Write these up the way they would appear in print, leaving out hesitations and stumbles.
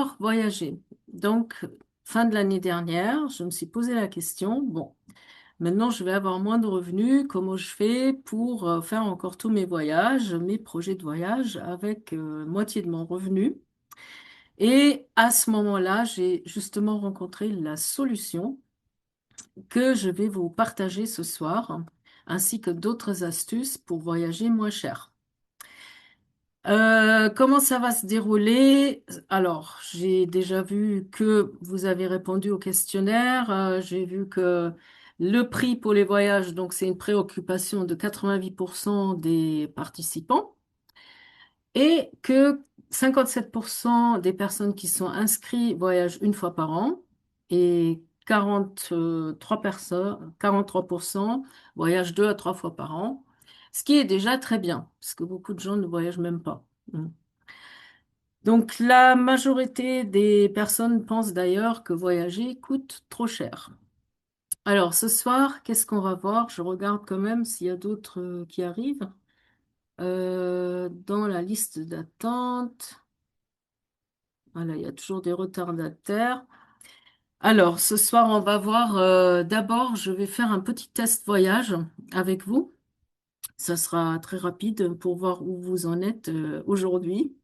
J'adore voyager. Donc, fin de l'année dernière, je me suis posé la question, bon, maintenant je vais avoir moins de revenus, comment je fais pour faire encore tous mes voyages, mes projets de voyage avec moitié de mon revenu? Et à ce moment-là, j'ai justement rencontré la solution que je vais vous partager ce soir, ainsi que d'autres astuces pour voyager moins cher. Comment ça va se dérouler? Alors, j'ai déjà vu que vous avez répondu au questionnaire. J'ai vu que le prix pour les voyages, donc c'est une préoccupation de 88% des participants et que 57% des personnes qui sont inscrites voyagent une fois par an et 43% voyagent 2 à 3 fois par an, ce qui est déjà très bien, parce que beaucoup de gens ne voyagent même pas. Mm. Donc, la majorité des personnes pensent d'ailleurs que voyager coûte trop cher. Alors, ce soir, qu'est-ce qu'on va voir? Je regarde quand même s'il y a d'autres qui arrivent. Dans la liste d'attente, voilà, il y a toujours des retardataires. Alors, ce soir, on va voir, d'abord, je vais faire un petit test voyage avec vous. Ça sera très rapide pour voir où vous en êtes aujourd'hui.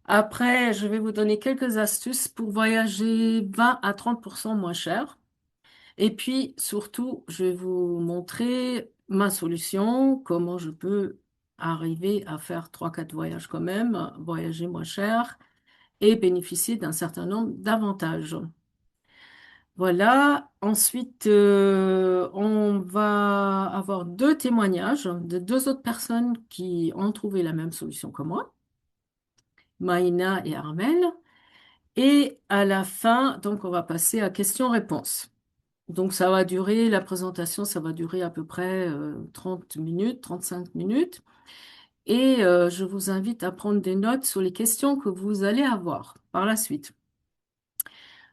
Après, je vais vous donner quelques astuces pour voyager 20 à 30% moins cher. Et puis, surtout, je vais vous montrer ma solution, comment je peux arriver à faire 3 4 voyages quand même, voyager moins cher et bénéficier d'un certain nombre d'avantages. Voilà. Ensuite, on va avoir 2 témoignages de 2 autres personnes qui ont trouvé la même solution que moi, Maïna et Armel. Et à la fin, donc, on va passer à questions-réponses. Donc, ça va durer, la présentation, ça va durer à peu près 30 minutes, 35 minutes. Et je vous invite à prendre des notes sur les questions que vous allez avoir par la suite.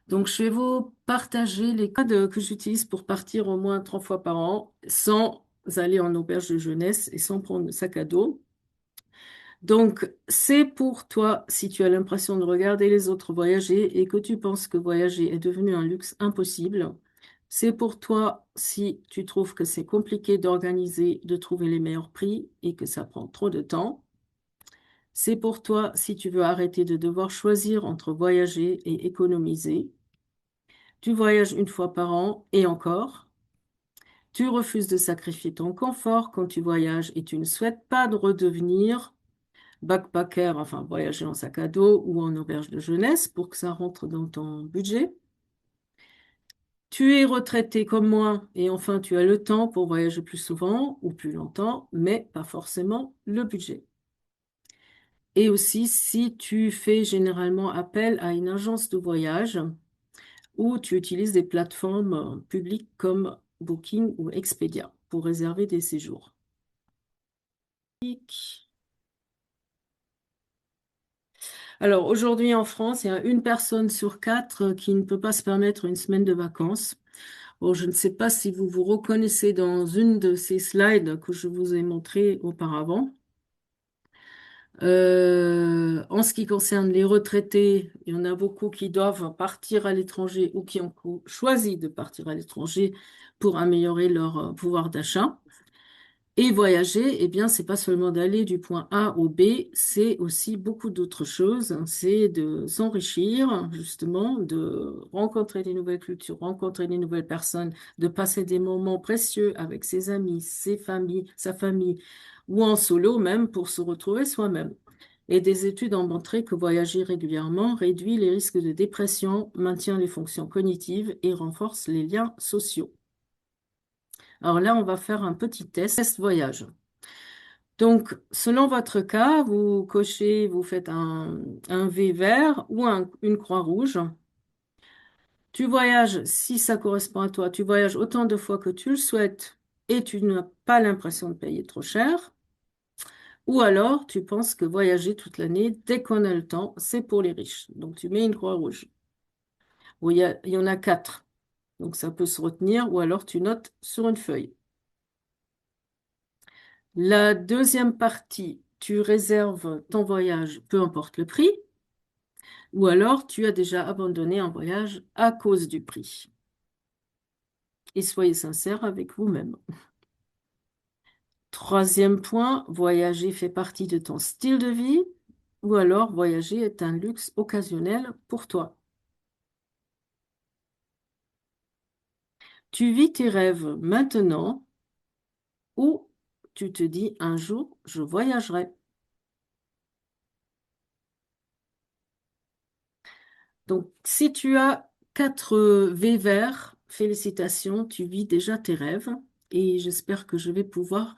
Donc, je vais vous partager les codes que j'utilise pour partir au moins 3 fois par an sans aller en auberge de jeunesse et sans prendre de sac à dos. Donc, c'est pour toi si tu as l'impression de regarder les autres voyager et que tu penses que voyager est devenu un luxe impossible. C'est pour toi si tu trouves que c'est compliqué d'organiser, de trouver les meilleurs prix et que ça prend trop de temps. C'est pour toi si tu veux arrêter de devoir choisir entre voyager et économiser. Tu voyages une fois par an et encore. Tu refuses de sacrifier ton confort quand tu voyages et tu ne souhaites pas de redevenir backpacker, enfin voyager en sac à dos ou en auberge de jeunesse pour que ça rentre dans ton budget. Tu es retraité comme moi et enfin tu as le temps pour voyager plus souvent ou plus longtemps, mais pas forcément le budget. Et aussi si tu fais généralement appel à une agence de voyage ou tu utilises des plateformes publiques comme Booking ou Expedia pour réserver des séjours. Alors aujourd'hui en France, il y a 1 personne sur 4 qui ne peut pas se permettre une semaine de vacances. Bon, je ne sais pas si vous vous reconnaissez dans une de ces slides que je vous ai montrées auparavant. En ce qui concerne les retraités, il y en a beaucoup qui doivent partir à l'étranger ou qui ont choisi de partir à l'étranger pour améliorer leur pouvoir d'achat. Et voyager, eh bien, c'est pas seulement d'aller du point A au B, c'est aussi beaucoup d'autres choses. C'est de s'enrichir, justement, de rencontrer des nouvelles cultures, rencontrer des nouvelles personnes, de passer des moments précieux avec ses amis, ses familles, sa famille, ou en solo même pour se retrouver soi-même. Et des études ont montré que voyager régulièrement réduit les risques de dépression, maintient les fonctions cognitives et renforce les liens sociaux. Alors là, on va faire un petit test voyage. Donc, selon votre cas, vous cochez, vous faites un V vert ou une croix rouge. Tu voyages, si ça correspond à toi, tu voyages autant de fois que tu le souhaites et tu n'as pas l'impression de payer trop cher. Ou alors, tu penses que voyager toute l'année, dès qu'on a le temps, c'est pour les riches. Donc, tu mets une croix rouge. Ou il y en a 4. Donc, ça peut se retenir ou alors tu notes sur une feuille. La deuxième partie, tu réserves ton voyage, peu importe le prix. Ou alors tu as déjà abandonné un voyage à cause du prix. Et soyez sincère avec vous-même. Troisième point, voyager fait partie de ton style de vie, ou alors voyager est un luxe occasionnel pour toi. Tu vis tes rêves maintenant ou tu te dis un jour je voyagerai. Donc, si tu as 4 V verts, félicitations, tu vis déjà tes rêves et j'espère que je vais pouvoir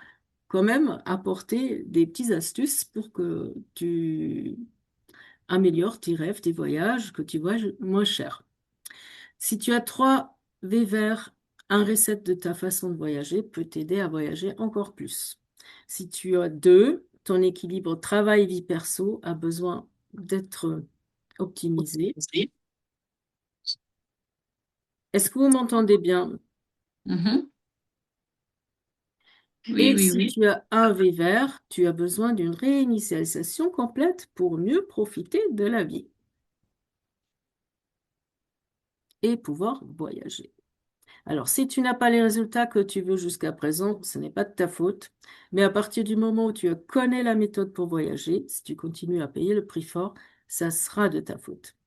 quand même apporter des petites astuces pour que tu améliores tes rêves, tes voyages, que tu voyages moins cher. Si tu as 3 V verts, un reset de ta façon de voyager peut t'aider à voyager encore plus. Si tu as 2, ton équilibre travail-vie perso a besoin d'être optimisé. Oui, Est-ce que vous m'entendez bien? mhm. Oui, Et oui, si oui. tu as un V vert, tu as besoin d'une réinitialisation complète pour mieux profiter de la vie et pouvoir voyager. Alors, si tu n'as pas les résultats que tu veux jusqu'à présent, ce n'est pas de ta faute. Mais à partir du moment où tu connais la méthode pour voyager, si tu continues à payer le prix fort, ça sera de ta faute.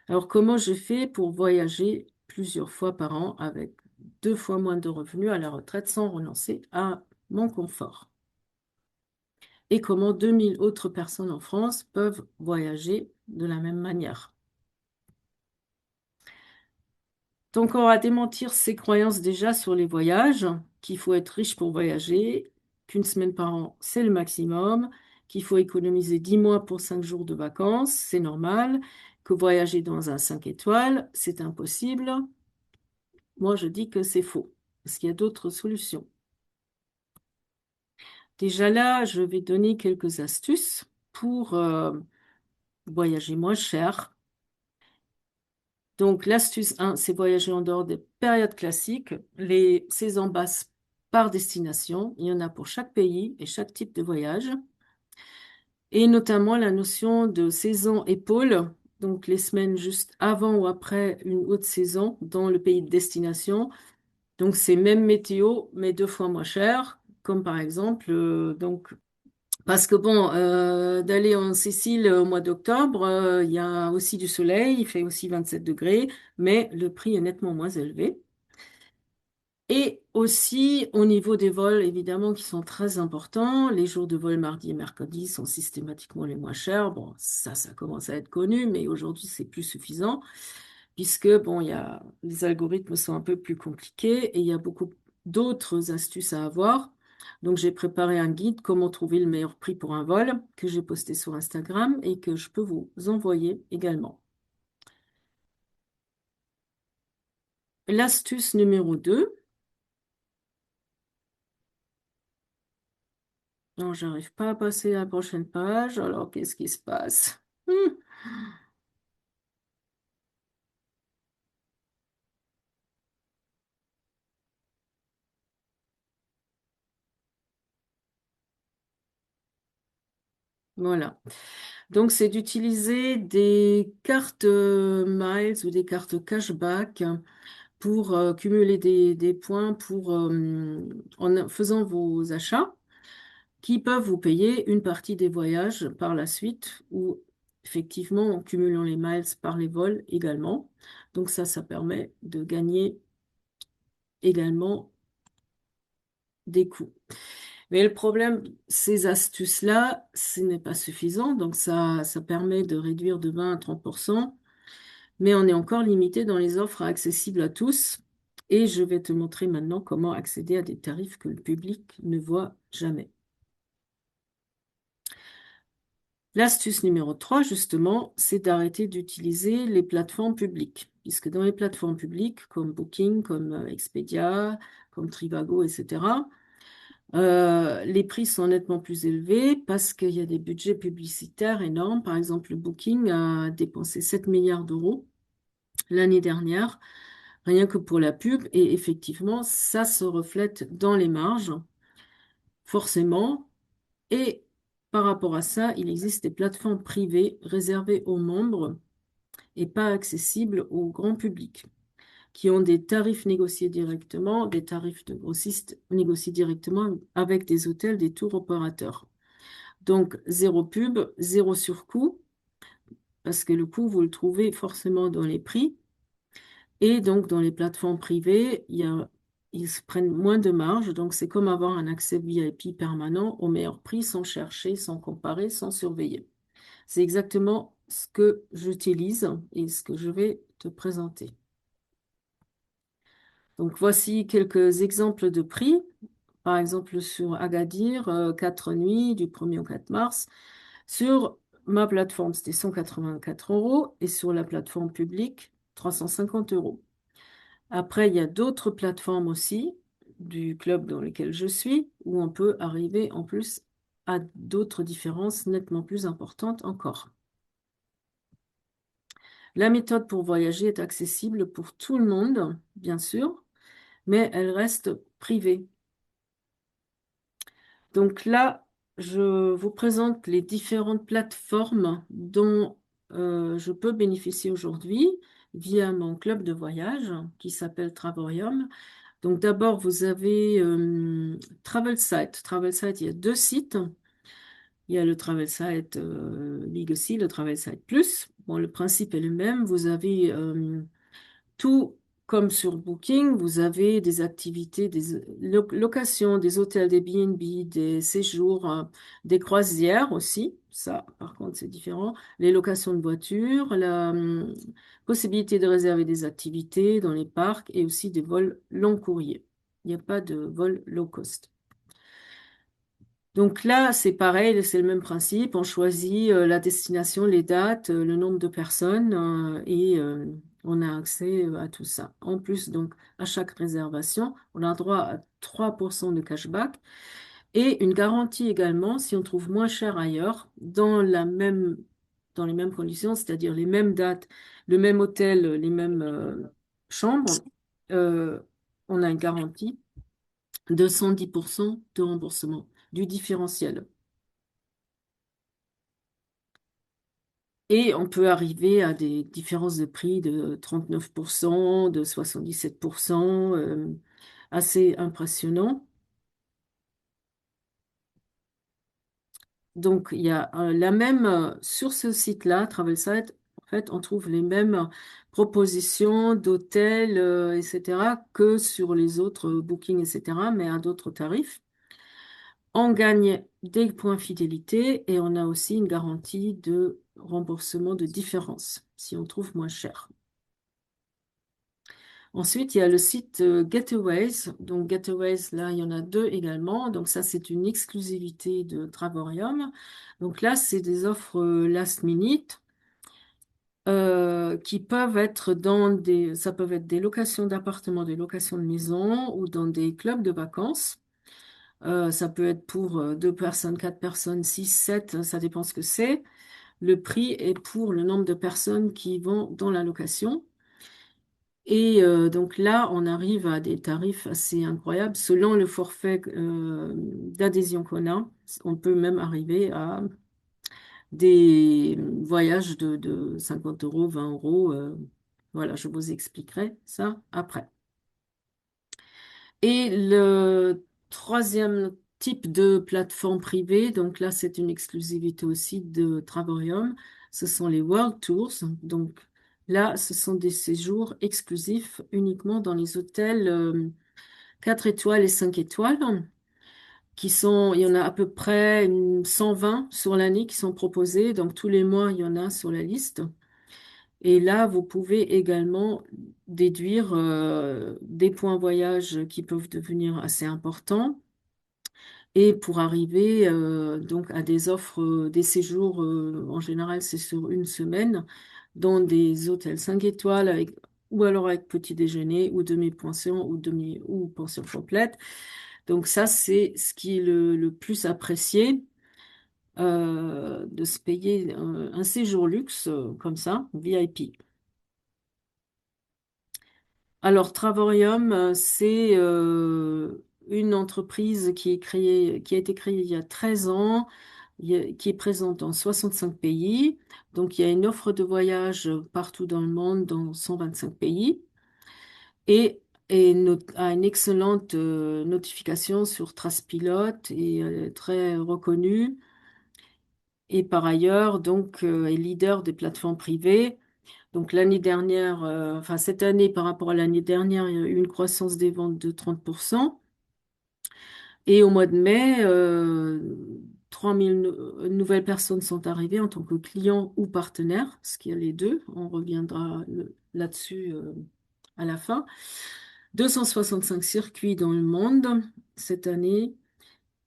Alors, comment je fais pour voyager plusieurs fois par an avec 2 fois moins de revenus à la retraite sans renoncer à mon confort? Et comment 2000 autres personnes en France peuvent voyager de la même manière? Donc, on va démentir ces croyances déjà sur les voyages, qu'il faut être riche pour voyager, qu'une semaine par an, c'est le maximum, qu'il faut économiser 10 mois pour 5 jours de vacances, c'est normal, que voyager dans un 5 étoiles, c'est impossible. Moi, je dis que c'est faux, parce qu'il y a d'autres solutions. Déjà là, je vais donner quelques astuces pour voyager moins cher. Donc, l'astuce 1, c'est voyager en dehors des périodes classiques. Les saisons basses par destination, il y en a pour chaque pays et chaque type de voyage. Et notamment la notion de saison épaule, donc les semaines juste avant ou après une haute saison dans le pays de destination. Donc, c'est même météo, mais 2 fois moins cher, comme par exemple, parce que bon, d'aller en Sicile au mois d'octobre, il y a aussi du soleil, il fait aussi 27 degrés, mais le prix est nettement moins élevé. Et aussi au niveau des vols, évidemment, qui sont très importants, les jours de vol mardi et mercredi sont systématiquement les moins chers. Bon, ça commence à être connu, mais aujourd'hui, c'est plus suffisant, puisque bon, les algorithmes sont un peu plus compliqués et il y a beaucoup d'autres astuces à avoir. Donc, j'ai préparé un guide comment trouver le meilleur prix pour un vol que j'ai posté sur Instagram et que je peux vous envoyer également. L'astuce numéro 2. Non, j'arrive pas à passer à la prochaine page. Alors, qu'est-ce qui se passe? Voilà. Donc, c'est d'utiliser des cartes miles ou des cartes cashback pour cumuler des points en faisant vos achats qui peuvent vous payer une partie des voyages par la suite ou effectivement en cumulant les miles par les vols également. Donc, ça permet de gagner également des coûts. Mais le problème, ces astuces-là, ce n'est pas suffisant. Donc, ça permet de réduire de 20 à 30%, mais on est encore limité dans les offres accessibles à tous. Et je vais te montrer maintenant comment accéder à des tarifs que le public ne voit jamais. L'astuce numéro 3, justement, c'est d'arrêter d'utiliser les plateformes publiques. Puisque dans les plateformes publiques, comme Booking, comme Expedia, comme Trivago, etc., les prix sont nettement plus élevés parce qu'il y a des budgets publicitaires énormes. Par exemple, le Booking a dépensé 7 milliards d'euros l'année dernière, rien que pour la pub. Et effectivement, ça se reflète dans les marges, forcément. Et par rapport à ça, il existe des plateformes privées réservées aux membres et pas accessibles au grand public, qui ont des tarifs négociés directement, des tarifs de grossistes négociés directement avec des hôtels, des tours opérateurs. Donc, zéro pub, zéro surcoût, parce que le coût, vous le trouvez forcément dans les prix. Et donc, dans les plateformes privées, ils se prennent moins de marge. Donc, c'est comme avoir un accès VIP permanent au meilleur prix, sans chercher, sans comparer, sans surveiller. C'est exactement ce que j'utilise et ce que je vais te présenter. Donc, voici quelques exemples de prix. Par exemple, sur Agadir, 4 nuits du 1er au 4 mars. Sur ma plateforme, c'était 184 euros et sur la plateforme publique, 350 euros. Après, il y a d'autres plateformes aussi du club dans lequel je suis où on peut arriver en plus à d'autres différences nettement plus importantes encore. La méthode pour voyager est accessible pour tout le monde, bien sûr, mais elle reste privée. Donc là, je vous présente les différentes plateformes dont je peux bénéficier aujourd'hui via mon club de voyage qui s'appelle Travorium. Donc d'abord, vous avez Travelsite. Travelsite, il y a deux sites. Il y a le Travelsite Legacy, le Travelsite Plus. Bon, le principe est le même. Vous avez tout comme sur Booking, vous avez des activités, des locations, des hôtels, des B&B, des séjours, des croisières aussi. Ça, par contre, c'est différent. Les locations de voitures, la possibilité de réserver des activités dans les parcs et aussi des vols long courrier. Il n'y a pas de vol low cost. Donc là, c'est pareil, c'est le même principe. On choisit la destination, les dates, le nombre de personnes et on a accès à tout ça. En plus, donc, à chaque réservation, on a droit à 3% de cashback et une garantie également si on trouve moins cher ailleurs dans les mêmes conditions, c'est-à-dire les mêmes dates, le même hôtel, les mêmes chambres. euh, on a une garantie de 110% de remboursement du différentiel. Et on peut arriver à des différences de prix de 39%, de 77%, assez impressionnant. Donc, il y a la même, sur ce site-là, TravelSite, en fait, on trouve les mêmes propositions d'hôtels, etc., que sur les autres Booking, etc., mais à d'autres tarifs. On gagne des points fidélité et on a aussi une garantie de remboursement de différence si on trouve moins cher. Ensuite, il y a le site Getaways. Donc, Getaways, là, il y en a deux également. Donc, ça, c'est une exclusivité de Travorium. Donc là, c'est des offres last minute qui peuvent être ça peuvent être des locations d'appartements, des locations de maisons ou dans des clubs de vacances. Ça peut être pour deux personnes, quatre personnes, six, sept, ça dépend ce que c'est. Le prix est pour le nombre de personnes qui vont dans la location. Et donc là, on arrive à des tarifs assez incroyables. Selon le forfait d'adhésion qu'on a, on peut même arriver à des voyages de 50 euros, 20 euros. Voilà, je vous expliquerai ça après. Et le troisième type de plateforme privée, donc là, c'est une exclusivité aussi de Travorium, ce sont les World Tours. Donc là, ce sont des séjours exclusifs uniquement dans les hôtels 4 étoiles et 5 étoiles, il y en a à peu près 120 sur l'année qui sont proposés. Donc tous les mois, il y en a sur la liste. Et là, vous pouvez également déduire des points voyage qui peuvent devenir assez importants. Et pour arriver donc à des offres, des séjours, en général, c'est sur une semaine, dans des hôtels 5 étoiles ou alors avec petit déjeuner ou demi-pension ou pension complète. Donc ça, c'est ce qui est le plus apprécié, de se payer un séjour luxe comme ça, VIP. Alors, Travorium, c'est une entreprise qui a été créée il y a 13 ans, qui est présente dans 65 pays. Donc, il y a une offre de voyage partout dans le monde, dans 125 pays. Et, a une excellente notification sur Trace et très reconnue. Et par ailleurs, donc, est leader des plateformes privées. Donc l'année dernière, enfin cette année par rapport à l'année dernière, il y a eu une croissance des ventes de 30%. Et au mois de mai, 3000 nouvelles personnes sont arrivées en tant que clients ou partenaires, ce qui est les deux. On reviendra là-dessus à la fin. 265 circuits dans le monde cette année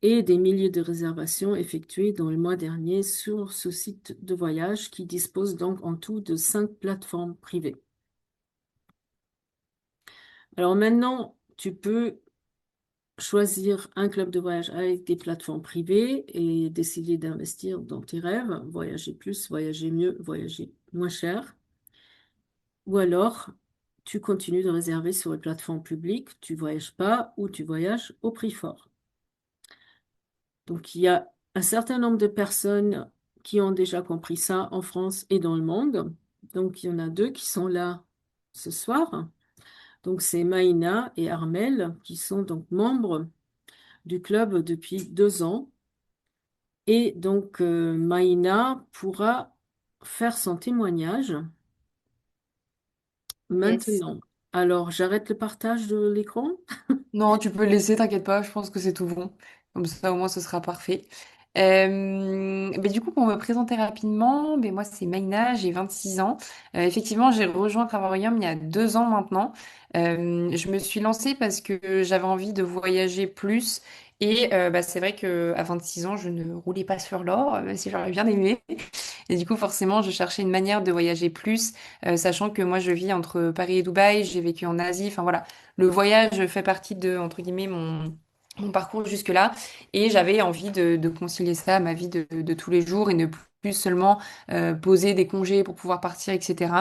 et des milliers de réservations effectuées dans le mois dernier sur ce site de voyage qui dispose donc en tout de 5 plateformes privées. Alors maintenant, tu peux choisir un club de voyage avec des plateformes privées et décider d'investir dans tes rêves, voyager plus, voyager mieux, voyager moins cher. Ou alors, tu continues de réserver sur les plateformes publiques, tu voyages pas ou tu voyages au prix fort. Donc, il y a un certain nombre de personnes qui ont déjà compris ça en France et dans le monde. Donc, il y en a deux qui sont là ce soir. Donc, c'est Maïna et Armel qui sont donc membres du club depuis 2 ans. Et donc, Maïna pourra faire son témoignage Yes. maintenant. Alors, j'arrête le partage de l'écran. Non, tu peux le laisser, t'inquiète pas, je pense que c'est tout bon. Comme ça, au moins, ce sera parfait. Du coup, pour me présenter rapidement, moi, c'est Maïna, j'ai 26 ans. Effectivement, j'ai rejoint Travarium il y a 2 ans maintenant. Je me suis lancée parce que j'avais envie de voyager plus. Et c'est vrai qu'à 26 ans, je ne roulais pas sur l'or, même si j'aurais bien aimé. Et du coup, forcément, je cherchais une manière de voyager plus, sachant que moi, je vis entre Paris et Dubaï, j'ai vécu en Asie, enfin voilà. Le voyage fait partie de, entre guillemets, mon parcours jusque-là. Et j'avais envie de concilier ça à ma vie de tous les jours et ne plus seulement poser des congés pour pouvoir partir, etc.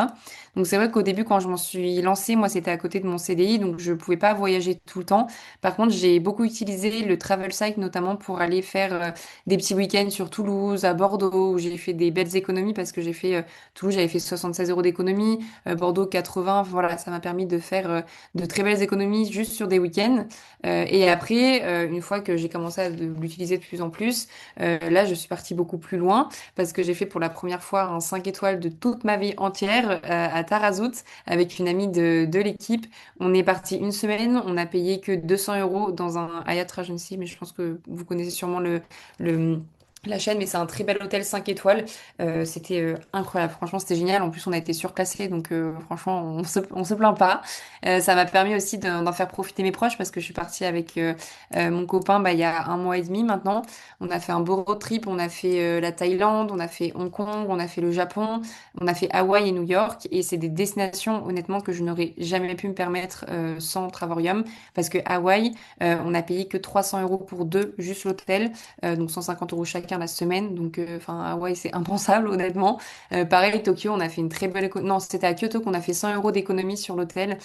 Donc c'est vrai qu'au début, quand je m'en suis lancée, moi, c'était à côté de mon CDI, donc je pouvais pas voyager tout le temps. Par contre, j'ai beaucoup utilisé le travel site, notamment pour aller faire des petits week-ends sur Toulouse, à Bordeaux, où j'ai fait des belles économies parce que j'ai fait Toulouse, j'avais fait 76 euros d'économie, Bordeaux 80. Voilà, ça m'a permis de faire de très belles économies juste sur des week-ends. Et après, une fois que j'ai commencé à l'utiliser de plus en plus, là, je suis partie beaucoup plus loin parce que j'ai fait pour la première fois un 5 étoiles de toute ma vie entière à Tarazout avec une amie de l'équipe. On est parti une semaine, on a payé que 200 euros dans un Hyatt Regency, mais je pense que vous connaissez sûrement le la chaîne, mais c'est un très bel hôtel 5 étoiles. C'était incroyable. Franchement, c'était génial. En plus, on a été surclassés, donc franchement, on se plaint pas. Ça m'a permis aussi d'en faire profiter mes proches parce que je suis partie avec mon copain il y a un mois et demi maintenant. On a fait un beau road trip. On a fait la Thaïlande, on a fait Hong Kong, on a fait le Japon, on a fait Hawaï et New York. Et c'est des destinations, honnêtement, que je n'aurais jamais pu me permettre sans Travorium parce que Hawaï, on a payé que 300 euros pour deux, juste l'hôtel. Donc 150 euros chacun la semaine. Donc, enfin, Hawaï, c'est impensable, honnêtement. Pareil, Tokyo, on a fait une très belle économie. Non, c'était à Kyoto qu'on a fait 100 euros d'économie sur l'hôtel.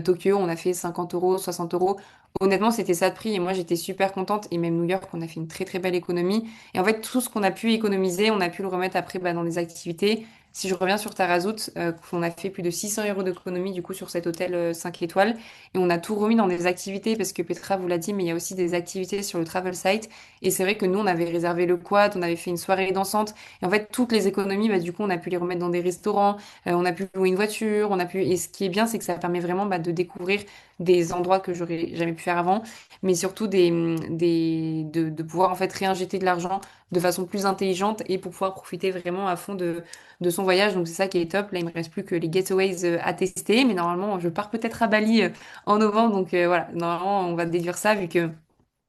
Tokyo, on a fait 50 euros, 60 euros. Honnêtement, c'était ça de prix et moi j'étais super contente. Et même New York, on a fait une très très belle économie. Et en fait, tout ce qu'on a pu économiser, on a pu le remettre après dans des activités. Si je reviens sur Tarazout, on a fait plus de 600 euros d'économie du coup sur cet hôtel 5 étoiles. Et on a tout remis dans des activités parce que Petra vous l'a dit, mais il y a aussi des activités sur le travel site. Et c'est vrai que nous, on avait réservé le quad, on avait fait une soirée dansante. Et en fait, toutes les économies, du coup, on a pu les remettre dans des restaurants, on a pu louer une voiture, on a pu. Et ce qui est bien, c'est que ça permet vraiment de découvrir des endroits que j'aurais jamais pu faire avant, mais surtout de pouvoir en fait réinjecter de l'argent de façon plus intelligente et pour pouvoir profiter vraiment à fond de son voyage. Donc c'est ça qui est top. Là, il me reste plus que les getaways à tester, mais normalement, je pars peut-être à Bali en novembre. Donc voilà, normalement, on va déduire ça vu que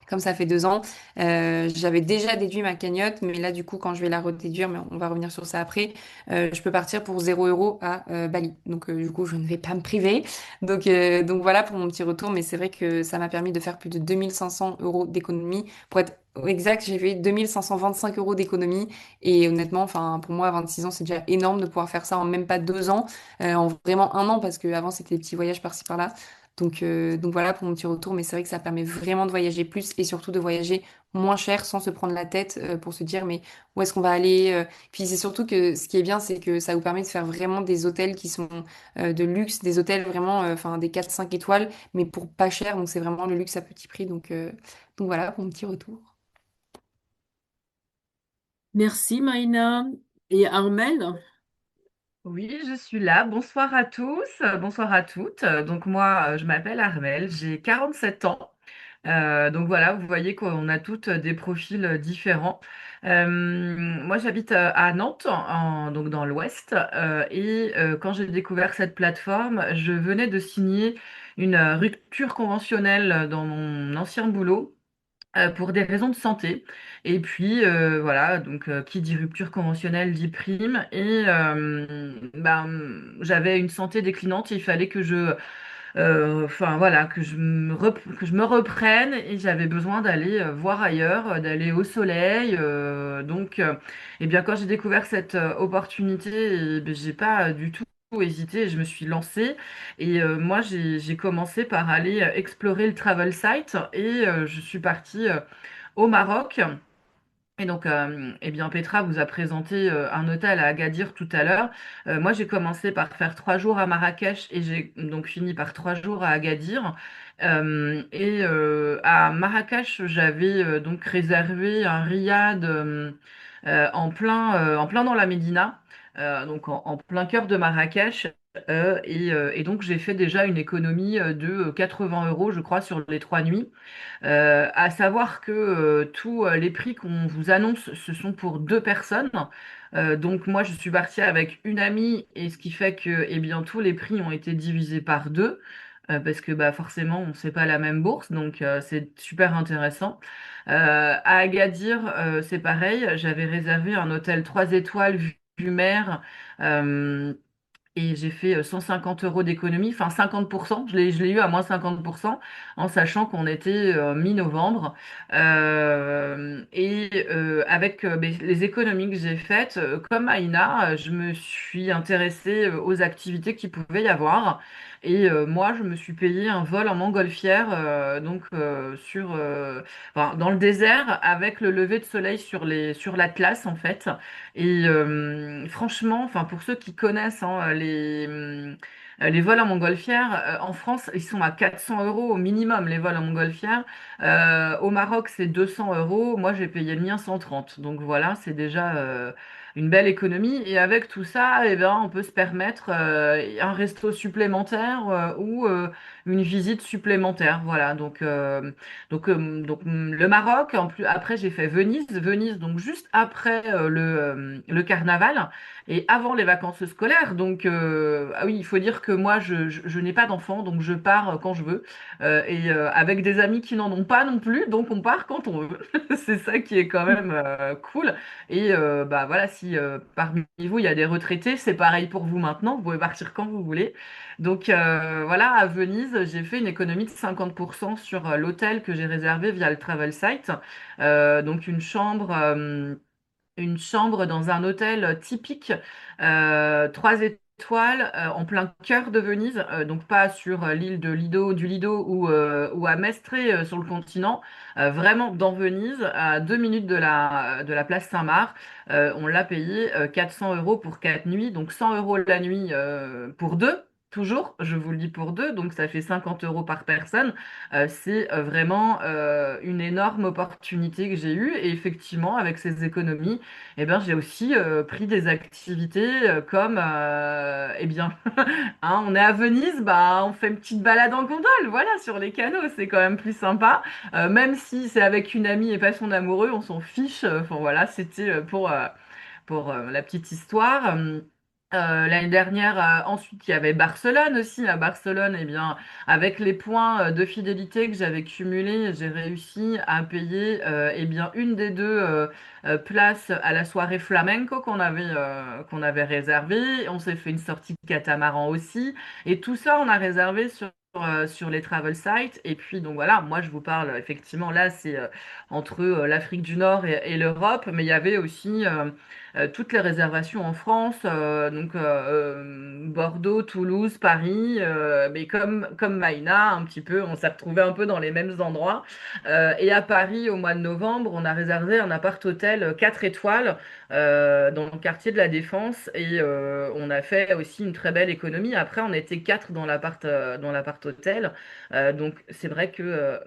comme ça fait 2 ans, j'avais déjà déduit ma cagnotte, mais là, du coup, quand je vais la redéduire, mais on va revenir sur ça après, je peux partir pour 0 € à Bali. Donc, du coup, je ne vais pas me priver. Donc voilà pour mon petit retour, mais c'est vrai que ça m'a permis de faire plus de 2500 euros d'économie. Pour être exact, j'ai fait 2525 euros d'économie. Et honnêtement, enfin, pour moi, à 26 ans, c'est déjà énorme de pouvoir faire ça en même pas 2 ans, en vraiment un an, parce qu'avant, c'était des petits voyages par-ci par-là. Donc voilà pour mon petit retour, mais c'est vrai que ça permet vraiment de voyager plus et surtout de voyager moins cher sans se prendre la tête pour se dire mais où est-ce qu'on va aller. Puis c'est surtout que ce qui est bien, c'est que ça vous permet de faire vraiment des hôtels qui sont de luxe, des hôtels vraiment, enfin des 4 5 étoiles, mais pour pas cher, donc c'est vraiment le luxe à petit prix. Donc voilà pour mon petit retour. Merci, Maïna. Et Armel? Oui, je suis là. Bonsoir à tous, bonsoir à toutes. Donc moi, je m'appelle Armelle, j'ai 47 ans. Donc voilà, vous voyez qu'on a toutes des profils différents. Moi, j'habite à Nantes, donc dans l'Ouest. Quand j'ai découvert cette plateforme, je venais de signer une rupture conventionnelle dans mon ancien boulot pour des raisons de santé. Et puis voilà, donc qui dit rupture conventionnelle dit prime. J'avais une santé déclinante et il fallait que enfin voilà, que je me reprenne et j'avais besoin d'aller voir ailleurs, d'aller au soleil. Eh bien quand j'ai découvert cette opportunité, j'ai pas du tout hésité, je me suis lancée moi j'ai commencé par aller explorer le travel site je suis partie au Maroc. Eh bien, Petra vous a présenté un hôtel à Agadir tout à l'heure. Moi, j'ai commencé par faire 3 jours à Marrakech et j'ai donc fini par 3 jours à Agadir. À Marrakech, j'avais donc réservé un riad en plein dans la Médina, donc en plein cœur de Marrakech. Donc, j'ai fait déjà une économie de 80 euros, je crois, sur les 3 nuits. À savoir que tous les prix qu'on vous annonce, ce sont pour 2 personnes. Donc moi, je suis partie avec une amie et ce qui fait que eh bien, tous les prix ont été divisés par deux parce que bah, forcément, on ne sait pas la même bourse. Donc c'est super intéressant. À Agadir, c'est pareil. J'avais réservé un hôtel 3 étoiles vue mer. euh, et j'ai fait 150 euros d'économie, enfin 50%, je l'ai eu à moins 50%, en sachant qu'on était mi-novembre. Avec les économies que j'ai faites, comme Aïna, je me suis intéressée aux activités qu'il pouvait y avoir. Moi, je me suis payé un vol en montgolfière, enfin, dans le désert, avec le lever de soleil sur l'Atlas, en fait. Franchement, enfin pour ceux qui connaissent hein, les vols en montgolfière, en France, ils sont à 400 euros au minimum, les vols en montgolfière. Au Maroc, c'est 200 euros. Moi, j'ai payé le mien 130. Donc voilà, c'est déjà une belle économie. Et avec tout ça, eh ben, on peut se permettre un resto supplémentaire ou une visite supplémentaire. Voilà, le Maroc, en plus, après j'ai fait Venise, Venise donc juste après le carnaval et avant les vacances scolaires. Ah oui, il faut dire que moi je n'ai pas d'enfants, donc je pars quand je veux avec des amis qui n'en ont pas non plus, donc on part quand on veut. C'est ça qui est quand même cool. Bah voilà, si parmi vous il y a des retraités, c'est pareil pour vous maintenant, vous pouvez partir quand vous voulez. Voilà, à Venise, j'ai fait une économie de 50% sur l'hôtel que j'ai réservé via le travel site. Donc une chambre dans un hôtel typique, 3 étoiles, en plein cœur de Venise, donc pas sur l'île de du Lido ou à Mestre sur le continent, vraiment dans Venise, à 2 minutes de la place Saint-Marc. On l'a payé 400 euros pour 4 nuits, donc 100 euros la nuit pour deux. Toujours, je vous le dis pour deux, donc ça fait 50 euros par personne. C'est vraiment une énorme opportunité que j'ai eue. Et effectivement, avec ces économies, eh ben, j'ai aussi pris des activités comme, eh bien, hein, on est à Venise, bah, on fait une petite balade en gondole, voilà, sur les canaux, c'est quand même plus sympa. Même si c'est avec une amie et pas son amoureux, on s'en fiche. Enfin voilà, c'était pour la petite histoire. L'année dernière, ensuite, il y avait Barcelone aussi. À Barcelone, eh bien, avec les points de fidélité que j'avais cumulés, j'ai réussi à payer eh bien, une des deux places à la soirée flamenco qu'on avait réservée. On s'est fait une sortie catamaran aussi. Et tout ça, on a réservé sur les travel sites. Et puis, donc voilà, moi, je vous parle, effectivement, là, c'est entre l'Afrique du Nord et l'Europe. Mais il y avait aussi toutes les réservations en France, Bordeaux, Toulouse, Paris, mais comme Maïna, un petit peu, on s'est retrouvés un peu dans les mêmes endroits. Et à Paris, au mois de novembre, on a réservé un appart-hôtel 4 étoiles dans le quartier de la Défense et on a fait aussi une très belle économie. Après, on était quatre dans l'appart-hôtel. Donc c'est vrai que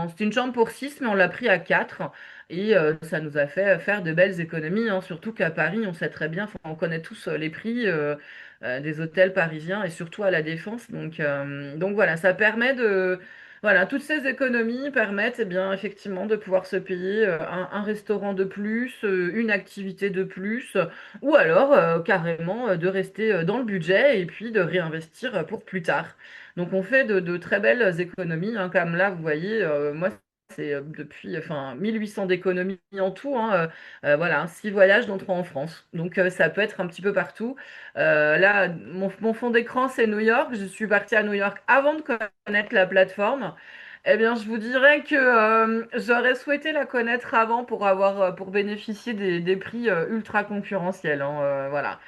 c'était une chambre pour six, mais on l'a pris à quatre. Et ça nous a fait faire de belles économies, hein. Surtout qu'à Paris, on sait très bien, enfin, on connaît tous les prix des hôtels parisiens et surtout à la Défense. Donc voilà, ça permet de... Voilà, toutes ces économies permettent eh bien, effectivement de pouvoir se payer un restaurant de plus, une activité de plus, ou alors carrément de rester dans le budget et puis de réinvestir pour plus tard. Donc on fait de très belles économies, hein, comme là, vous voyez, moi, c'est depuis enfin, 1800 d'économies en tout, hein, voilà, 6 voyages dont 3 en France. Donc ça peut être un petit peu partout. Là, mon fond d'écran, c'est New York. Je suis partie à New York avant de connaître la plateforme. Eh bien, je vous dirais que j'aurais souhaité la connaître avant pour pour bénéficier des prix ultra concurrentiels, hein, voilà.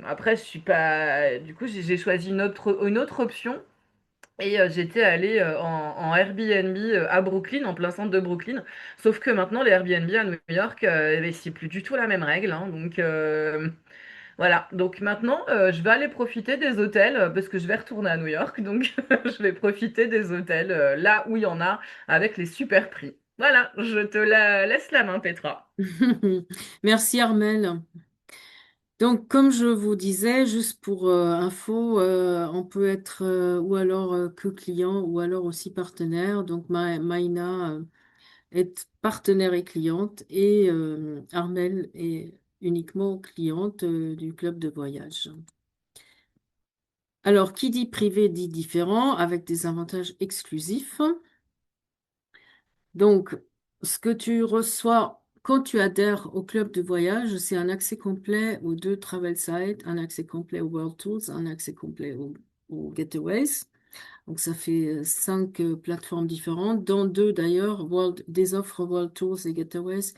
Après, je suis pas. Du coup, j'ai choisi une autre option. Et j'étais allée en Airbnb à Brooklyn, en plein centre de Brooklyn. Sauf que maintenant, les Airbnb à New York, ben, c'est plus du tout la même règle, hein. Voilà. Donc maintenant, je vais aller profiter des hôtels parce que je vais retourner à New York. Donc je vais profiter des hôtels là où il y en a avec les super prix. Voilà, laisse la main, Petra. Merci Armel. Donc, comme je vous disais, juste pour info, on peut être ou alors que client ou alors aussi partenaire. Donc, Maïna est partenaire et cliente et Armel est uniquement cliente du club de voyage. Alors, qui dit privé dit différent avec des avantages exclusifs. Donc, ce que tu reçois quand tu adhères au club de voyage, c'est un accès complet aux deux travel sites, un accès complet aux World Tours, un accès complet aux Getaways. Donc, ça fait cinq plateformes différentes, dont deux d'ailleurs, des offres World Tours et Getaways.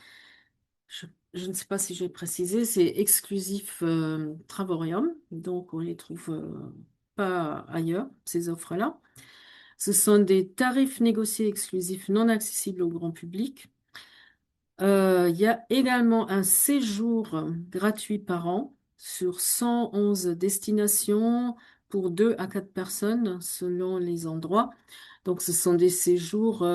Je, je ne sais pas si j'ai précisé, c'est exclusif Travorium, donc on les trouve pas ailleurs, ces offres-là. Ce sont des tarifs négociés exclusifs non accessibles au grand public. Il y a également un séjour gratuit par an sur 111 destinations pour 2 à 4 personnes selon les endroits. Donc, ce sont des séjours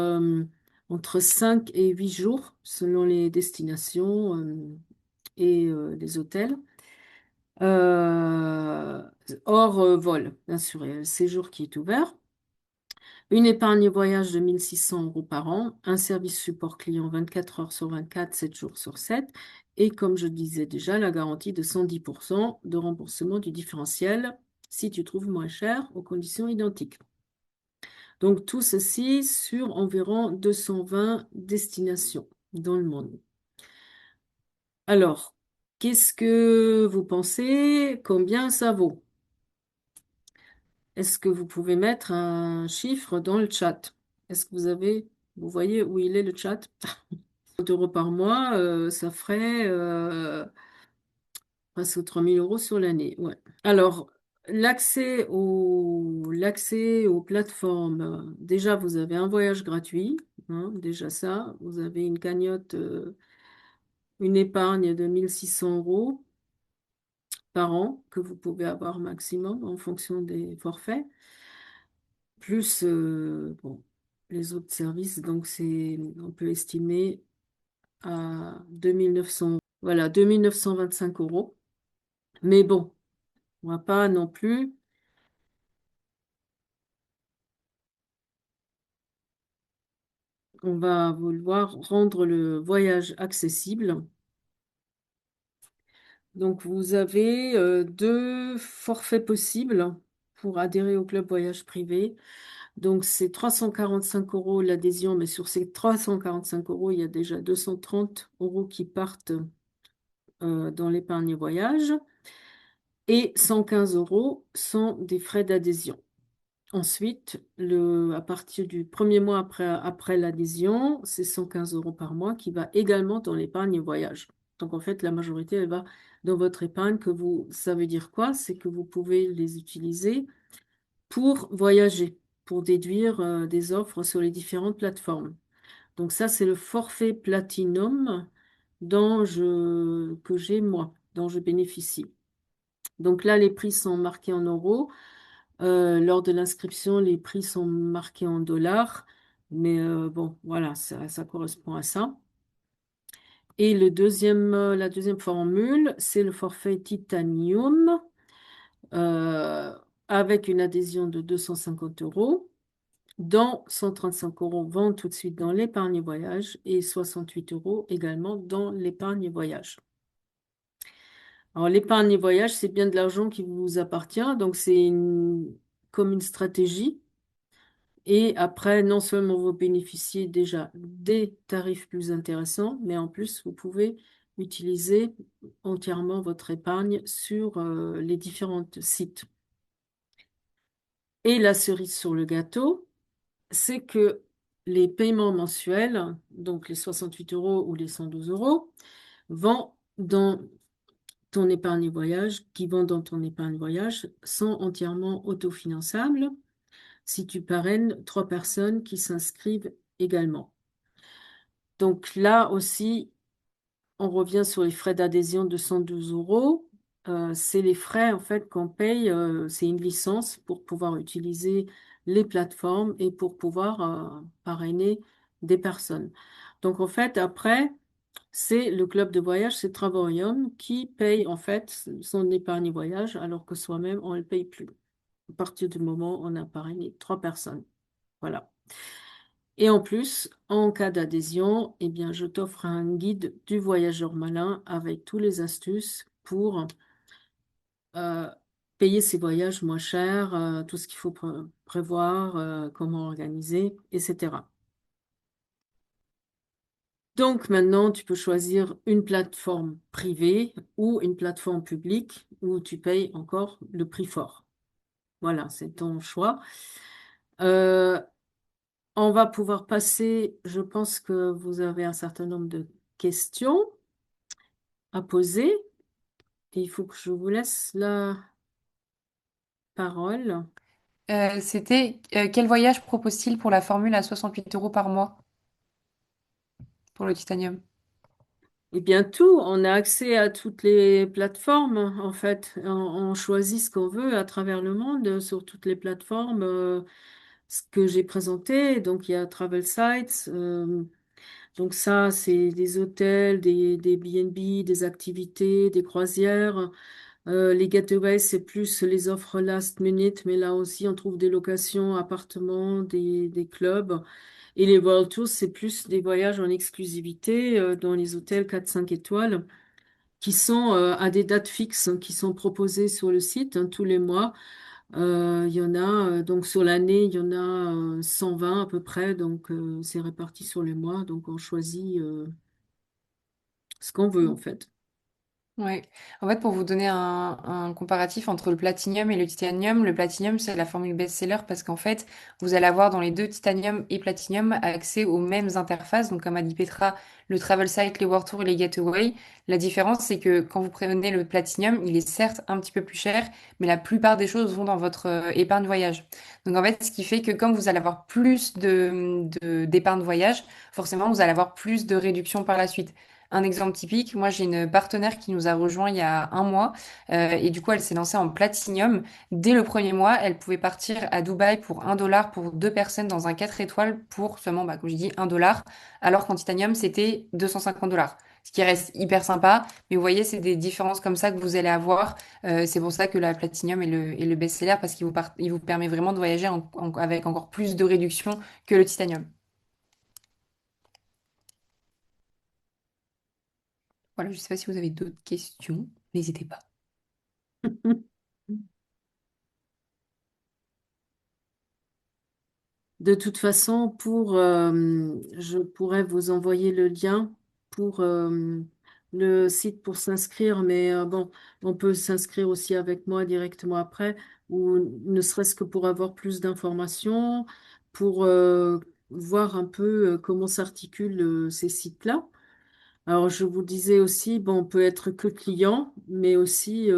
entre 5 et 8 jours selon les destinations et les hôtels. Euh, Hors vol, bien sûr, il y a le séjour qui est ouvert. Une épargne voyage de 1 600 € par an, un service support client 24 heures sur 24, 7 jours sur 7, et comme je disais déjà, la garantie de 110% de remboursement du différentiel si tu trouves moins cher aux conditions identiques. Donc tout ceci sur environ 220 destinations dans le monde. Alors, qu'est-ce que vous pensez? Combien ça vaut? Est-ce que vous pouvez mettre un chiffre dans le chat? Est-ce que vous voyez où il est le chat? 30 € par mois, ça ferait presque 3 000 € sur l'année. Ouais. Alors, l'accès aux plateformes, déjà, vous avez un voyage gratuit, hein, déjà ça. Vous avez une cagnotte, une épargne de 1 600 € par an que vous pouvez avoir maximum en fonction des forfaits. Plus bon, les autres services, donc on peut estimer à 2 900, voilà, 2 925 €. Mais bon, on va pas non plus, on va vouloir rendre le voyage accessible. Donc vous avez deux forfaits possibles pour adhérer au club voyage privé. Donc c'est 345 € l'adhésion, mais sur ces 345 €, il y a déjà 230 € qui partent dans l'épargne voyage et 115 € sont des frais d'adhésion. Ensuite, à partir du premier mois après l'adhésion, c'est 115 € par mois qui va également dans l'épargne voyage. Donc en fait, la majorité, elle va dans votre épargne ça veut dire quoi? C'est que vous pouvez les utiliser pour voyager, pour déduire des offres sur les différentes plateformes. Donc ça, c'est le forfait Platinum que j'ai moi, dont je bénéficie. Donc là, les prix sont marqués en euros. Lors de l'inscription, les prix sont marqués en dollars. Mais bon, voilà, ça correspond à ça. Et la deuxième formule, c'est le forfait Titanium euh, avec une adhésion de 250 euros, dont 135 euros vont tout de suite dans l'épargne voyage et 68 euros également dans l'épargne voyage. Alors, l'épargne voyage, c'est bien de l'argent qui vous appartient, donc comme une stratégie. Et après, non seulement vous bénéficiez déjà des tarifs plus intéressants, mais en plus, vous pouvez utiliser entièrement votre épargne sur les différents sites. Et la cerise sur le gâteau, c'est que les paiements mensuels, donc les 68 euros ou les 112 euros, vont dans ton épargne voyage, qui vont dans ton épargne voyage, sont entièrement autofinançables si tu parraines 3 personnes qui s'inscrivent également. Donc là aussi, on revient sur les frais d'adhésion de 112 euros. C'est les frais en fait qu'on paye, c'est une licence pour pouvoir utiliser les plateformes et pour pouvoir parrainer des personnes. Donc en fait, après, c'est le club de voyage, c'est Travorium qui paye en fait son épargne voyage alors que soi-même, on ne le paye plus. À partir du moment où on a parrainé 3 personnes. Voilà. Et en plus, en cas d'adhésion, eh bien, je t'offre un guide du voyageur malin avec toutes les astuces pour euh, payer ses voyages moins chers, tout ce qu'il faut prévoir, comment organiser, etc. Donc maintenant, tu peux choisir une plateforme privée ou une plateforme publique où tu payes encore le prix fort. Voilà, c'est ton choix. Euh, on va pouvoir passer, je pense que vous avez un certain nombre de questions à poser. Et il faut que je vous laisse la parole. C'était quel voyage propose-t-il pour la formule à 68 euros par mois pour le titanium? Et bien tout, on a accès à toutes les plateformes. En fait, on choisit ce qu'on veut à travers le monde sur toutes les plateformes. Ce que j'ai présenté, donc il y a Travel Sites. Donc ça, c'est des hôtels, des B&B, des activités, des croisières. Les getaways, c'est plus les offres last minute, mais là aussi, on trouve des locations, appartements, des clubs. Et les World Tours, c'est plus des voyages en exclusivité dans les hôtels 4-5 étoiles qui sont à des dates fixes, hein, qui sont proposées sur le site tous les mois. Il y en a, donc sur l'année, il y en a 120 à peu près, donc c'est réparti sur les mois, donc on choisit ce qu'on veut en fait. Ouais. En fait, pour vous donner un comparatif entre le platinium et le platinium, c'est la formule best-seller parce qu'en fait, vous allez avoir dans les deux titanium et platinium accès aux mêmes interfaces. Donc, comme a dit Petra, le travel site, les world tours et les getaways. La différence, c'est que quand vous prenez le platinium, il est certes un petit peu plus cher, mais la plupart des choses vont dans votre épargne voyage. Donc, en fait, ce qui fait que comme vous allez avoir plus d'épargne voyage, forcément, vous allez avoir plus de réduction par la suite. Un exemple typique, moi j'ai une partenaire qui nous a rejoint il y a un mois et du coup elle s'est lancée en platinium. Dès le premier mois, elle pouvait partir à Dubaï pour 1 dollar pour 2 personnes dans un 4 étoiles pour seulement, bah, comme je dis, 1 dollar, alors qu'en titanium c'était 250 dollars. Ce qui reste hyper sympa, mais vous voyez, c'est des différences comme ça que vous allez avoir. C'est pour ça que la Platinum est le best-seller parce il vous permet vraiment de voyager avec encore plus de réduction que le Titanium. Voilà, je ne sais pas si vous avez d'autres questions, n'hésitez pas. De toute façon, je pourrais vous envoyer le lien pour le site pour s'inscrire, mais bon, on peut s'inscrire aussi avec moi directement après, ou ne serait-ce que pour avoir plus d'informations, pour voir un peu comment s'articulent ces sites-là. Alors, je vous disais aussi, bon, on peut être que client, mais aussi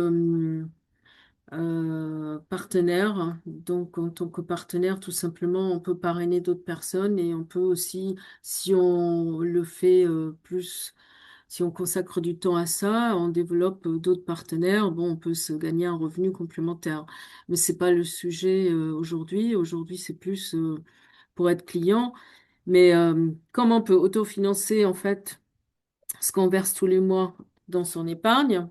partenaire. Donc, en tant que partenaire, tout simplement, on peut parrainer d'autres personnes et on peut aussi, si on le fait plus, si on consacre du temps à ça, on développe d'autres partenaires. Bon, on peut se gagner un revenu complémentaire. Mais c'est pas le sujet aujourd'hui. Aujourd'hui, c'est plus pour être client. Mais comme on peut autofinancer, en fait, ce qu'on verse tous les mois dans son épargne,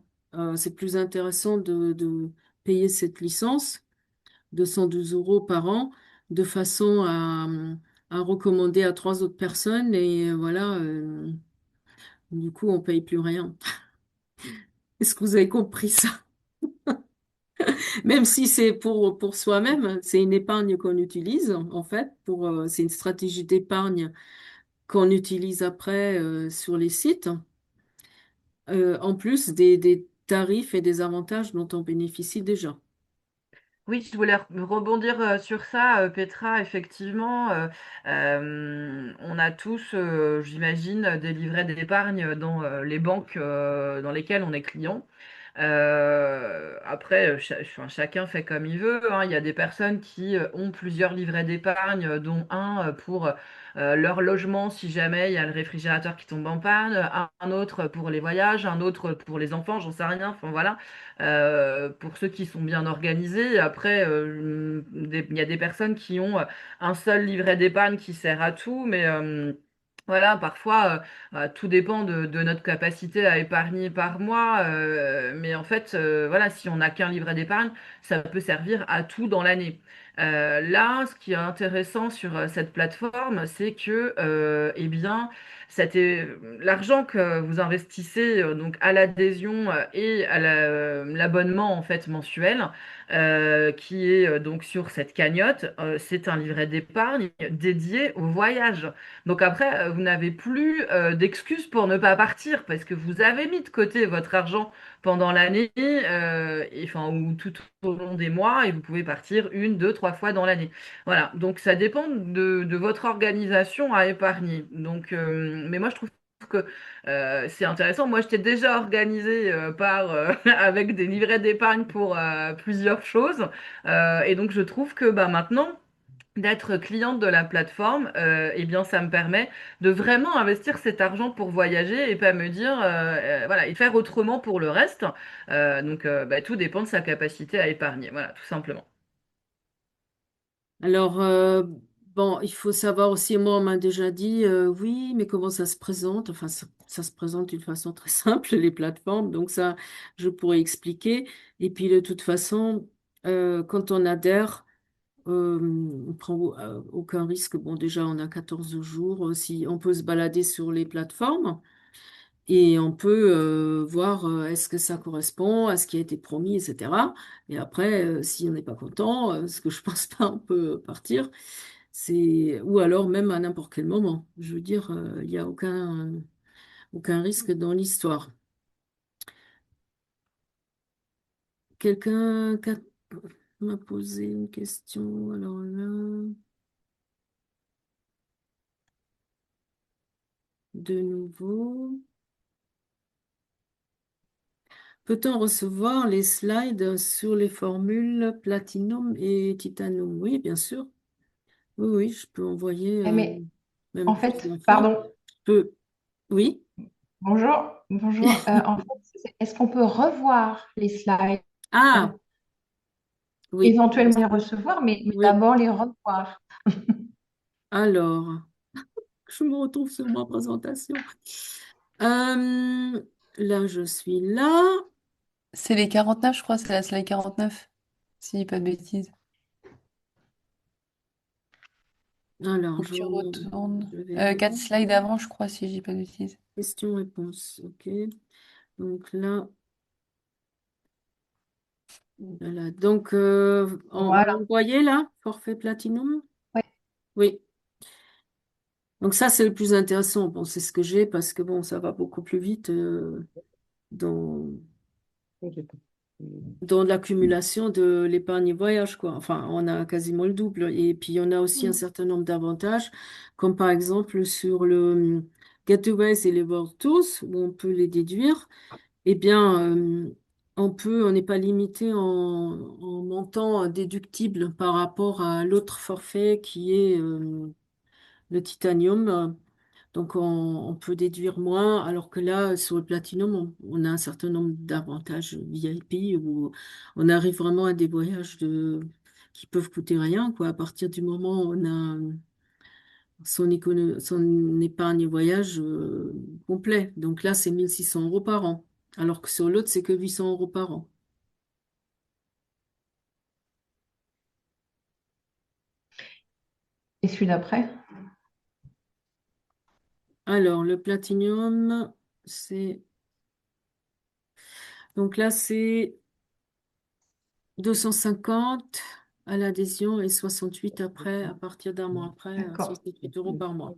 c'est plus intéressant de payer cette licence de 112 euros par an de façon à recommander à trois autres personnes et voilà, du coup, on paye plus rien. Est-ce que vous avez compris ça? Même si c'est pour soi-même, c'est une épargne qu'on utilise, en fait, c'est une stratégie d'épargne qu'on utilise après sur les sites, en plus des tarifs et des avantages dont on bénéficie déjà. Oui, je voulais rebondir sur ça, Petra. Effectivement, on a tous, j'imagine, des livrets d'épargne dans les banques dans lesquelles on est client. Après, enfin, chacun fait comme il veut, hein. Il y a des personnes qui ont plusieurs livrets d'épargne, dont un pour leur logement si jamais il y a le réfrigérateur qui tombe en panne, un autre pour les voyages, un autre pour les enfants, j'en sais rien. Enfin voilà. Pour ceux qui sont bien organisés. Après, il y a des personnes qui ont un seul livret d'épargne qui sert à tout, mais voilà, parfois, tout dépend de notre capacité à épargner par mois. Mais en fait, voilà, si on n'a qu'un livret d'épargne, ça peut servir à tout dans l'année. Là, ce qui est intéressant sur cette plateforme, c'est que, eh bien, l'argent que vous investissez donc à l'adhésion et à l'abonnement en fait mensuel, qui est donc sur cette cagnotte, c'est un livret d'épargne dédié au voyage. Donc après, vous n'avez plus d'excuses pour ne pas partir parce que vous avez mis de côté votre argent pendant l'année, enfin, ou tout au long des mois, et vous pouvez partir une, deux, trois fois dans l'année. Voilà, donc ça dépend de votre organisation à épargner. Donc, mais moi, je trouve que c'est intéressant. Moi, j'étais déjà organisée avec des livrets d'épargne pour plusieurs choses. Et donc, je trouve que bah, maintenant, d'être cliente de la plateforme, eh bien, ça me permet de vraiment investir cet argent pour voyager et pas me dire, voilà, et faire autrement pour le reste. Bah, tout dépend de sa capacité à épargner. Voilà, tout simplement. Alors, bon, il faut savoir aussi, moi, on m'a déjà dit, oui, mais comment ça se présente? Enfin, ça se présente d'une façon très simple, les plateformes, donc ça, je pourrais expliquer. Et puis, de toute façon, quand on adhère, on prend aucun risque. Bon, déjà, on a 14 jours, si on peut se balader sur les plateformes. Et on peut voir est-ce que ça correspond à ce qui a été promis, etc. Et après, si on n'est pas content, ce que je pense pas, on peut partir. Ou alors même à n'importe quel moment. Je veux dire, il n'y a aucun risque dans l'histoire. Quelqu'un m'a posé une question. Alors là, de nouveau. Peut-on recevoir les slides sur les formules Platinum et Titanium? Oui, bien sûr. Oui, oui, je peux envoyer Mais même en plus fait, d'infos. pardon, Je peux. Oui. bonjour, bonjour. En fait, est-ce qu'on peut revoir les slides, Ah, oui. éventuellement les recevoir, mais Oui. d'abord les revoir? Alors, je me retrouve sur ma présentation. Euh, là, je suis là. C'est les 49, je crois, c'est la slide 49, si je dis pas de bêtises. Alors, Faut que tu retournes. je vais voir. 4 slides avant, je crois, si je dis pas de bêtises. Question-réponse. OK. Donc là, voilà. Donc, Voilà. vous voyez là, forfait Platinum? Ouais. Oui. Donc ça, c'est le plus intéressant. Bon, c'est ce que j'ai parce que bon, ça va beaucoup plus vite dans, dans l'accumulation de l'épargne voyage, quoi. Enfin, on a quasiment le double. Et puis, on a aussi un certain nombre d'avantages, comme par exemple sur Getaways et les World Tours, où on peut les déduire, eh bien, on n'est pas limité en montant déductible par rapport à l'autre forfait qui est le titanium. Donc, on peut déduire moins, alors que là, sur le Platinum, on a un certain nombre d'avantages VIP où on arrive vraiment à des voyages qui peuvent coûter rien, quoi, à partir du moment où on a son épargne voyage complet. Donc là, c'est 1 600 € par an, alors que sur l'autre, c'est que 800 € par an. Et celui d'après? Alors, le Platinum, c'est... Donc là, c'est 250 à l'adhésion et 68 après, à partir d'un mois après, D'accord. 68 € par mois.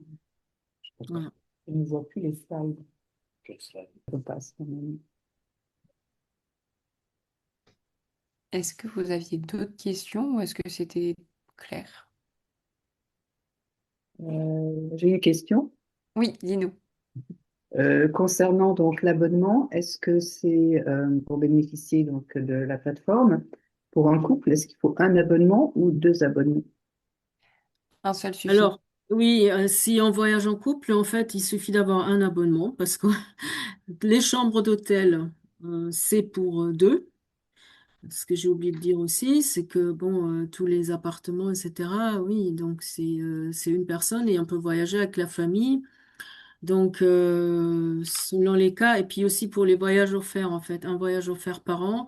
Voilà. Je ne vois plus les slides. Je passe quand même. Est-ce que vous aviez d'autres questions ou est-ce que c'était clair? J'ai une question. Oui, dis-nous. Concernant donc l'abonnement, est-ce que c'est pour bénéficier donc de la plateforme pour un couple, est-ce qu'il faut un abonnement ou deux abonnements? Un seul suffit. Alors, oui, si on voyage en couple, en fait, il suffit d'avoir un abonnement parce que les chambres d'hôtel, c'est pour deux. Ce que j'ai oublié de dire aussi, c'est que bon, tous les appartements, etc. Oui, donc c'est une personne et on peut voyager avec la famille. Donc selon les cas, et puis aussi pour les voyages offerts en fait, un voyage offert par an,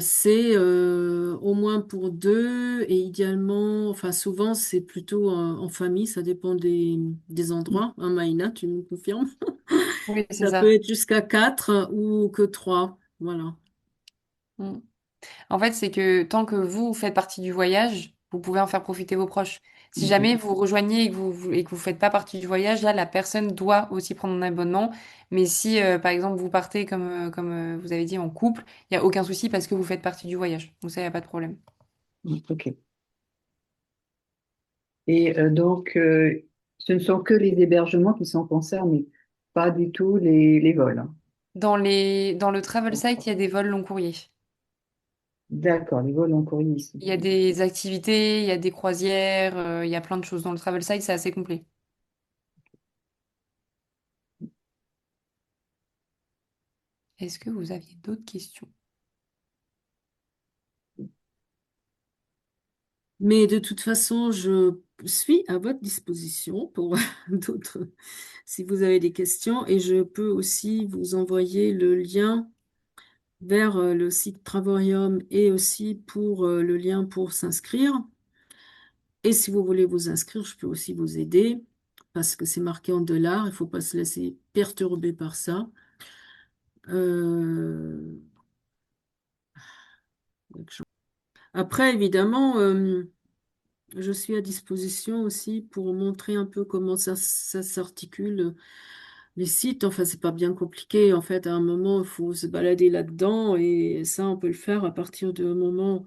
c'est au moins pour deux et idéalement, enfin souvent c'est plutôt en famille, ça dépend des endroits. Hein, Maïna, tu me confirmes? Oui, c'est Ça peut ça. être jusqu'à quatre ou que trois, voilà. Mm. En fait, c'est que tant que vous faites partie du voyage, vous pouvez en faire profiter vos proches. Si jamais vous rejoignez et que vous faites pas partie du voyage, là, la personne doit aussi prendre un abonnement. Mais si, par exemple, vous partez comme vous avez dit en couple, il n'y a aucun souci parce que vous faites partie du voyage. Donc ça, il n'y a pas de problème. Ok. Et donc, ce ne sont que les hébergements qui sont concernés, pas du tout les vols, hein. Dans le travel site, il y a des vols long courriers. D'accord, les vols en courrier ici. Il y a des activités, il y a des croisières, il y a plein de choses. Dans le travel site, c'est assez complet. Est-ce que vous aviez d'autres questions? Mais de toute façon, je suis à votre disposition pour d'autres, si vous avez des questions, et je peux aussi vous envoyer le lien vers le site Travorium et aussi pour le lien pour s'inscrire. Et si vous voulez vous inscrire, je peux aussi vous aider parce que c'est marqué en dollars. Il faut pas se laisser perturber par ça. Euh, Après, évidemment, je suis à disposition aussi pour montrer un peu comment ça s'articule. Les sites, enfin, c'est pas bien compliqué. En fait, à un moment, il faut se balader là-dedans et ça, on peut le faire à partir du moment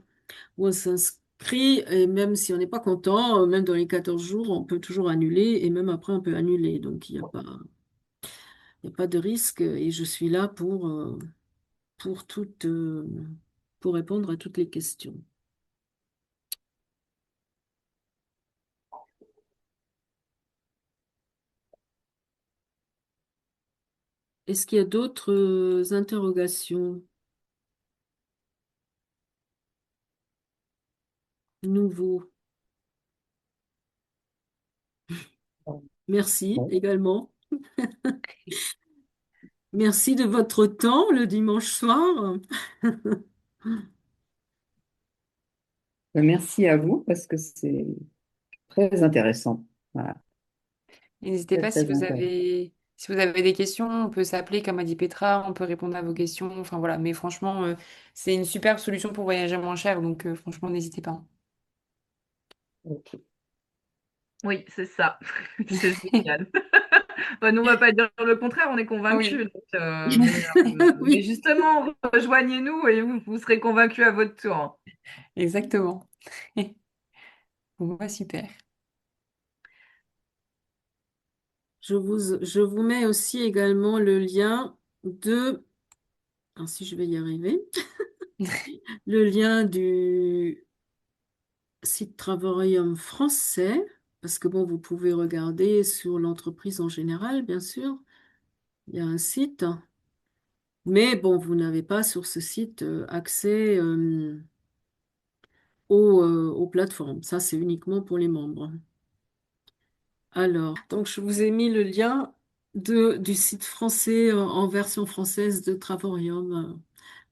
où on s'inscrit. Et même si on n'est pas content, même dans les 14 jours, on peut toujours annuler et même après, on peut annuler. Donc, il y a pas de risque et je suis là pour pour répondre à toutes les questions. Est-ce qu'il y a d'autres interrogations nouveaux? Merci Bon, également. Merci de votre temps le dimanche soir. merci à vous parce que c'est très intéressant. Voilà, N'hésitez très, pas très intéressant. si vous avez des questions, on peut s'appeler comme a dit Petra, on peut répondre à vos questions. Enfin voilà, mais franchement, c'est une super solution pour voyager moins cher, donc franchement, n'hésitez pas. Ok. Oui, c'est ça. C'est génial. Bah, nous, on va pas dire le contraire, on est Oui, convaincus. Mais Oui. justement, rejoignez-nous et vous serez convaincus à votre tour. exactement. Bon, bah, super. je vous mets aussi également le lien de, ah, si je vais y arriver, le lien du site Travarium français, parce que bon, vous pouvez regarder sur l'entreprise en général, bien sûr. Il y a un site, mais bon, vous n'avez pas sur ce site accès aux plateformes. Ça, c'est uniquement pour les membres. Alors, donc je vous ai mis le lien du site français en version française de Travarium,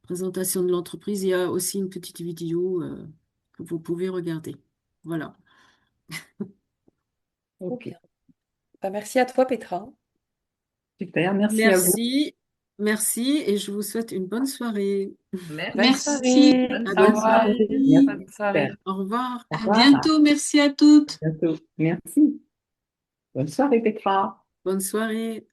présentation de l'entreprise. Il y a aussi une petite vidéo que vous pouvez regarder. Voilà. Trop Ok, bien. Bah, merci à toi, Petra. super, merci à vous. Merci, merci et je vous souhaite une bonne soirée. Bonne Merci. soirée. Bonne À Au Bonne revoir. soirée, soirée. bientôt. merci, Bonne super. soirée. Au revoir. Au À revoir, bientôt. Merci à toutes. à bientôt. Merci. Bonne soirée, Petra. Bonne soirée.